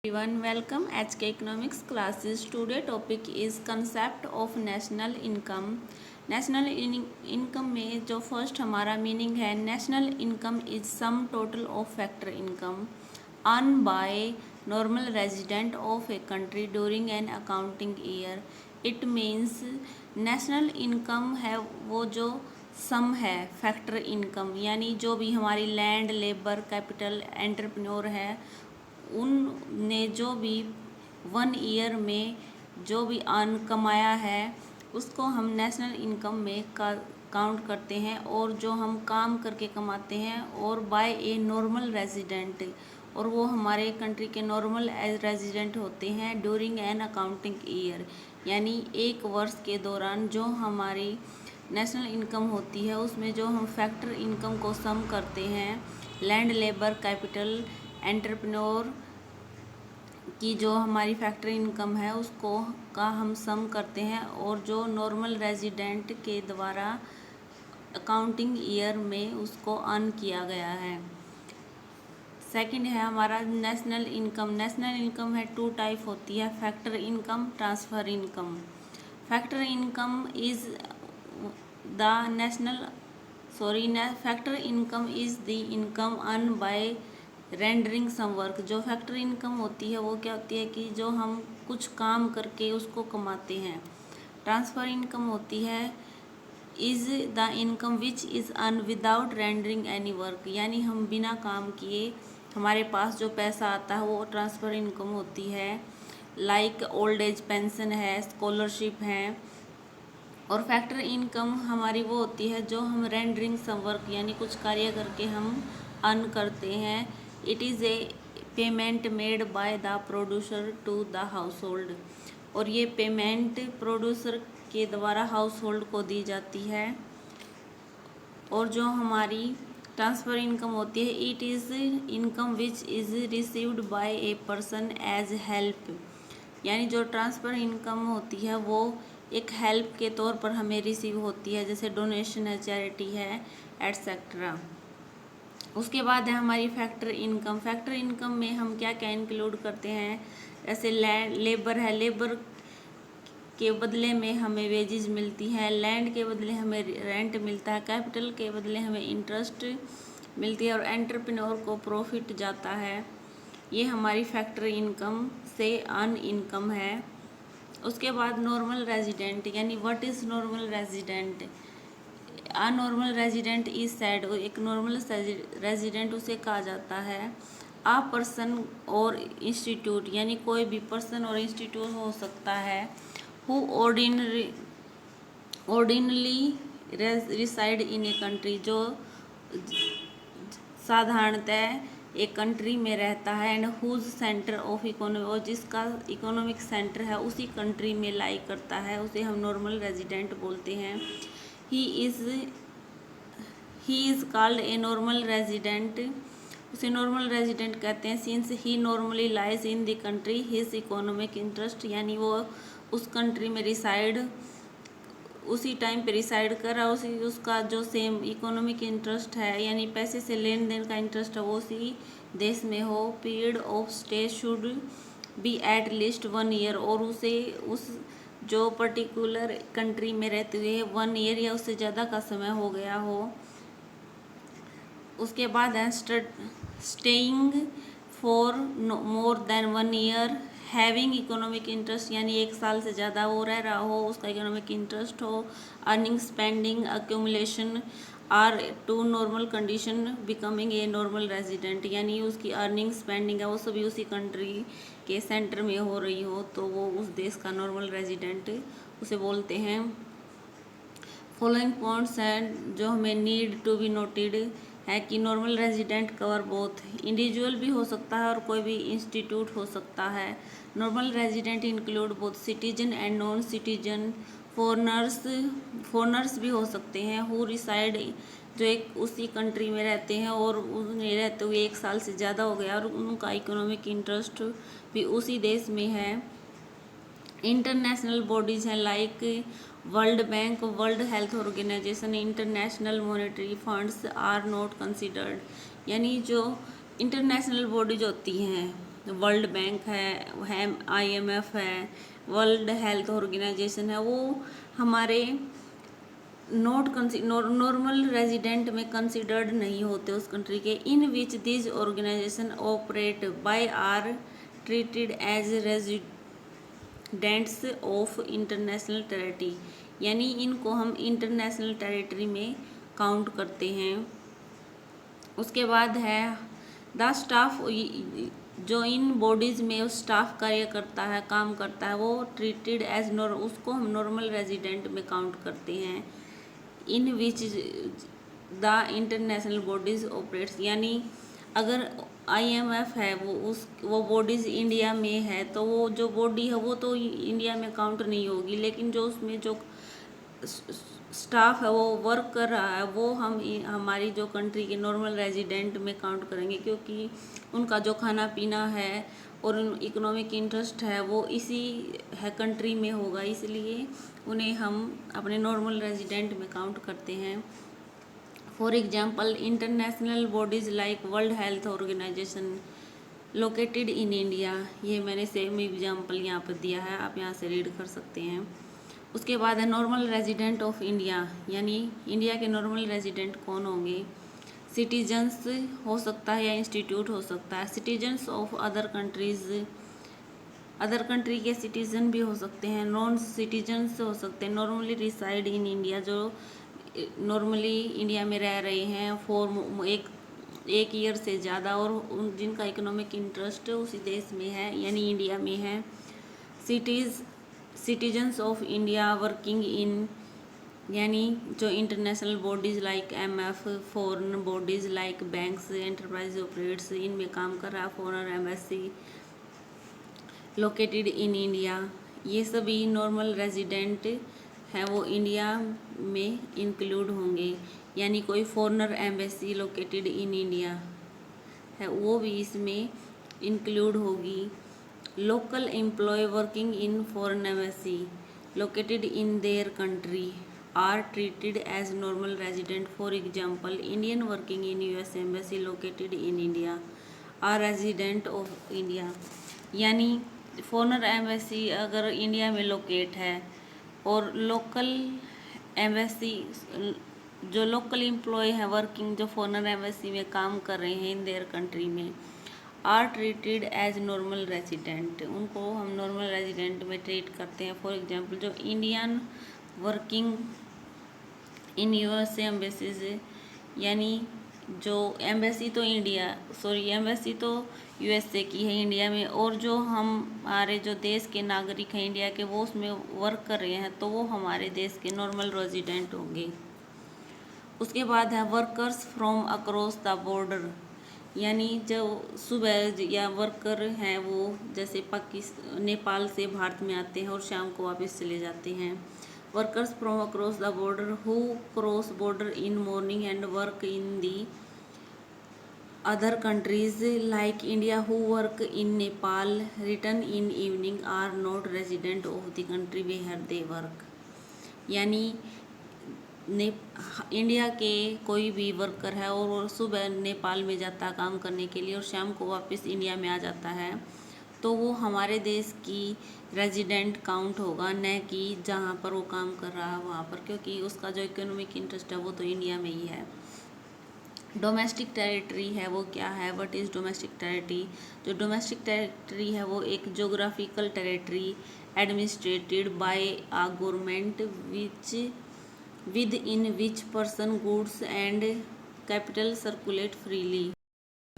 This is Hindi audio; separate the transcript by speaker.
Speaker 1: Everyone, welcome HK Economics classes. Today topic is concept of national income. National income में जो फर्स्ट हमारा मीनिंग है, national income is sum total of factor income earn by normal resident of a country during an accounting year. It means national income है वो जो सम है फैक्टर इनकम, यानी जो भी हमारी लैंड, लेबर, कैपिटल, एंटरप्रेन्योर है, उनने जो भी 1 ईयर में जो भी अर्न कमाया है उसको हम नेशनल इनकम में काउंट करते हैं. और जो हम काम करके कमाते हैं और बाय ए नॉर्मल रेजिडेंट, और वो हमारे कंट्री के नॉर्मल रेजिडेंट होते हैं ड्यूरिंग एन अकाउंटिंग ईयर, यानी एक वर्ष के दौरान जो हमारी नेशनल इनकम होती है उसमें जो हम फैक्टर इनकम को सम करते हैं, लैंड, लेबर, कैपिटल, एंटरप्रेन्योर की जो हमारी फैक्टर इनकम है उसको का हम सम करते हैं, और जो नॉर्मल रेजिडेंट के द्वारा अकाउंटिंग ईयर में उसको अर्न किया गया है. सेकंड है हमारा नेशनल इनकम. नेशनल इनकम है 2 टाइप होती है, factor income, transfer income. Factor income is factor income is the income earn by rendering some work. जो फैक्टर इनकम होती है वो क्या होती है कि जो हम कुछ काम करके उसको कमाते हैं. ट्रांसफ़र इनकम होती है is the income which is earn without rendering any work, यानी हम बिना काम किए हमारे पास जो पैसा आता है वो ट्रांसफ़र इनकम होती है. लाइक ओल्ड एज पेंशन है, स्कॉलरशिप है. और फैक्टर इनकम हमारी वो होती है जो हम रेंडरिंग सम वर्क, यानी कुछ कार्य करके हम अर्न करते हैं. It is a payment made by the producer to the household, और ये पेमेंट प्रोड्यूसर के द्वारा हाउस होल्ड को दी जाती है. और जो हमारी ट्रांसफ़र इनकम होती है, it is income which is received by a person as help, यानी जो ट्रांसफ़र इनकम होती है वो एक हेल्प के तौर पर हमें रिसीव होती है, जैसे डोनेशन है, चैरिटी है, एट्सेट्रा. उसके बाद है हमारी फैक्टर इनकम. फैक्टर इनकम में हम क्या क्या इंक्लूड करते हैं, जैसे लेबर है, लेबर के बदले में हमें वेजेस मिलती हैं, लैंड के बदले हमें रेंट मिलता है, कैपिटल के बदले हमें इंटरेस्ट मिलती है, और एंटरप्रेन्योर को प्रॉफिट जाता है. ये हमारी फैक्टर इनकम से अर्न इनकम है. उसके बाद नॉर्मल रेजिडेंट, यानी what is normal resident. A normal resident is said, एक नॉर्मल रेजिडेंट उसे कहा जाता है. आ पर्सन और इंस्टीट्यूट, यानी कोई भी पर्सन और इंस्टीट्यूट हो सकता है. Who ordinarily reside in a country, जो साधारणतः एक कंट्री में रहता है. And whose centre of economy, और जिसका इकोनॉमिक सेंटर है उसी कंट्री में लाई करता है, उसे हम नॉर्मल रेजिडेंट बोलते हैं. He is called a normal resident, उसे नॉर्मल रेजिडेंट कहते हैं. Since he normally lies in the country his economic interest, यानी वो उस कंट्री में उसी टाइम पे रिसाइड कर रहा है, उसका जो सेम इकोनॉमिक इंटरेस्ट है, यानी पैसे से लेन देन का इंटरेस्ट है, वो उसी देश में हो. Period of stay should be at least 1 year, और उसे उस जो पर्टिकुलर कंट्री में रहते हुए 1 ईयर या उससे ज़्यादा का समय हो गया हो. उसके बाद है staying for more than 1 year, having economic interest, यानी 1 साल से ज़्यादा वो रह रहा हो, उसका इकोनॉमिक इंटरेस्ट हो. Earning, spending, accumulation are 2 normal condition becoming a normal resident, यानी उसकी अर्निंग, स्पेंडिंग है वो सभी उसी कंट्री के सेंटर में हो रही हो तो वो उस देश का नॉर्मल रेजिडेंट उसे बोलते हैं. फॉलोइंग पॉइंट्स हैं जो हमें नीड टू बी नोटेड है कि normal resident cover both, individual भी हो सकता है और कोई भी इंस्टीट्यूट हो सकता है. Normal resident include both citizen and non citizen. Foreigners भी हो सकते हैं हु रिसाइड, जो एक उसी कंट्री में रहते हैं और उन्हें रहते हुए 1 साल से ज़्यादा हो गया और उनका इकोनॉमिक इंटरेस्ट भी उसी देश में है. इंटरनेशनल बॉडीज़ हैं like World Bank, World Health Organization, International Monetary Funds are not considered, यानी जो इंटरनेशनल बॉडीज होती हैं वर्ल्ड बैंक है IMF है, वर्ल्ड हेल्थ ऑर्गेनाइजेशन है, वो हमारे नॉर्मल रेजिडेंट में कंसिडर्ड नहीं होते उस कंट्री के। In which this organisation operate by are treated as residents of international territory, यानी इनको हम इंटरनेशनल टेरिटरी में काउंट करते हैं। उसके बाद है द स्टाफ, जो इन बॉडीज़ में उस स्टाफ कार्य करता है, काम करता है, वो ट्रीटेड एज उसको हम नॉर्मल रेजिडेंट में काउंट करते हैं। In which the international bodies operates, यानी अगर IMF है वो बॉडीज़ इंडिया में है तो वो जो बॉडी है वो तो इंडिया में काउंट नहीं होगी, लेकिन जो उसमें जो स्टाफ है वो वर्क कर रहा है वो हम हमारी जो कंट्री के नॉर्मल रेजिडेंट में काउंट करेंगे, क्योंकि उनका जो खाना पीना है और इकोनॉमिक इंटरेस्ट है वो इसी है कंट्री में होगा, इसलिए उन्हें हम अपने नॉर्मल रेजिडेंट में काउंट करते हैं। For example international bodies like World Health Organization located in India, ये मैंने सेम एग्जांपल यहाँ पर दिया है, आप यहाँ से रीड कर सकते हैं। उसके बाद है नॉर्मल रेजिडेंट ऑफ इंडिया, यानी इंडिया के नॉर्मल रेजिडेंट कौन होंगे। सिटीजन्स हो सकता है या इंस्टीट्यूट हो सकता है। Citizens of other countries, other country के सिटीजन भी हो सकते हैं। नॉन सिटीजन्स हो सकते हैं। नॉर्मली रिसाइड इन इंडिया, जो नॉर्मली इंडिया में रह रहे हैं फॉर एक ईयर से ज़्यादा और जिनका इकोनॉमिक इंटरेस्ट उसी देश में है यानी इंडिया में है। Citizens of India working in, यानी जो international bodies like MF, foreign bodies like banks, enterprise operates, इनमें काम कर रहा है। Foreign embassy located in India, ये सभी नॉर्मल रेजिडेंट हैं वो इंडिया में इंक्लूड होंगे, यानी कोई foreigner embassy located in India है वो भी इसमें इंक्लूड होगी। Local employ working in foreign embassy located in their country are treated as normal resident. For example, Indian working in US embassy located in India are resident of India, यानी फॉरेनर एम्बेसी अगर इंडिया में लोकेट है और लोकल एम्बेसी जो लोकल एम्प्लॉय है वर्किंग जो फॉरेनर एम्बेसी में काम कर रहे हैं इन देयर कंट्री में, are treated as normal resident, उनको हम नॉर्मल रेजिडेंट में ट्रीट करते हैं। फॉर एग्जांपल जो Indian working in US embassies, यानी जो एम्बेसी तो एम्बेसी तो USA की है इंडिया में, और जो हमारे जो देश के नागरिक हैं इंडिया के वो उसमें वर्क कर रहे हैं तो वो हमारे देश के नॉर्मल रेजिडेंट होंगे। उसके बाद है workers from across the border, यानी जो सुबह या वर्कर हैं वो जैसे नेपाल से भारत में आते हैं और शाम को वापस चले जाते हैं। Workers from across the border who cross border in morning and work in the other countries like India who work in Nepal return in evening are not resident of the country where they work, यानी इंडिया के कोई भी वर्कर है और वो सुबह नेपाल में जाता है काम करने के लिए और शाम को वापस इंडिया में आ जाता है तो वो हमारे देश की रेजिडेंट काउंट होगा, न कि जहाँ पर वो काम कर रहा है वहाँ पर, क्योंकि उसका जो इकोनॉमिक इंटरेस्ट है वो तो इंडिया में ही है। डोमेस्टिक टेरिटरी है वो क्या है, व्हाट इज़ डोमेस्टिक टेरिटरी। जो डोमेस्टिक टेरिटरी है वो एक geographical territory administrated by a government within which person goods and capital circulate freely.